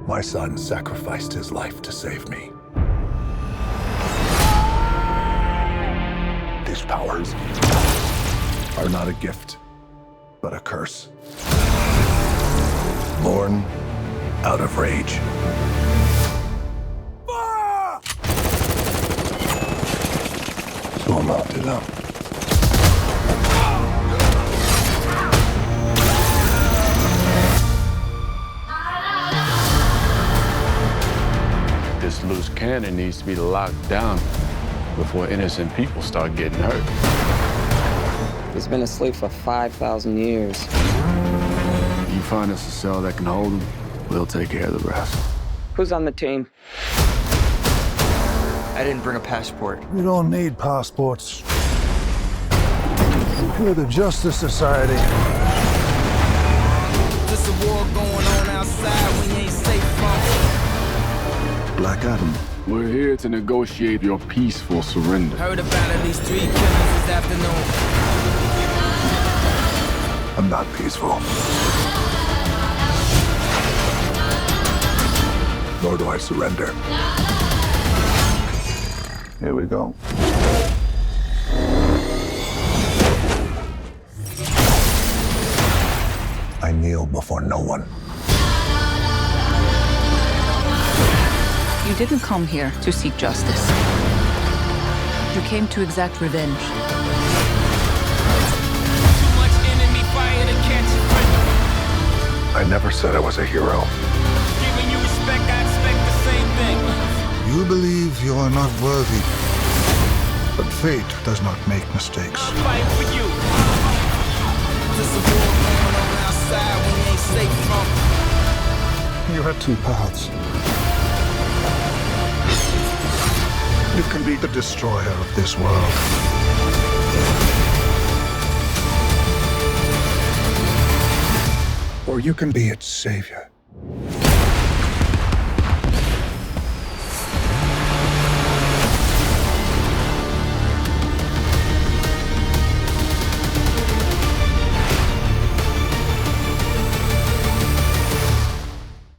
My son sacrificed his life to save me. These powers are not a gift, but a curse. Born out of rage. So I'm out to them. This loose cannon needs to be locked down before innocent people start getting hurt. He's been asleep for 5,000 years. You find us a cell that can hold him, we'll take care of the rest. Who's on the team? I didn't bring a passport. You don't need passports. We're the Justice Society. There's a war going on outside we ain't safe from. Black Adam. We're here to negotiate your peaceful surrender. Heard about at least 3 killings this afternoon. I'm not peaceful. Nor do I surrender. Here we go. I kneel before no one. You didn't come here to seek justice. You came to exact revenge. Too much enemy fire to catch a break. I never said I was a hero. Giving you respect, I expect the same thing. You believe you are not worthy. But fate does not make mistakes. I'm fighting for you. There's a war going on outside we ain't safe from. You had 2 paths. You can be the destroyer of this world. Or you can be its savior.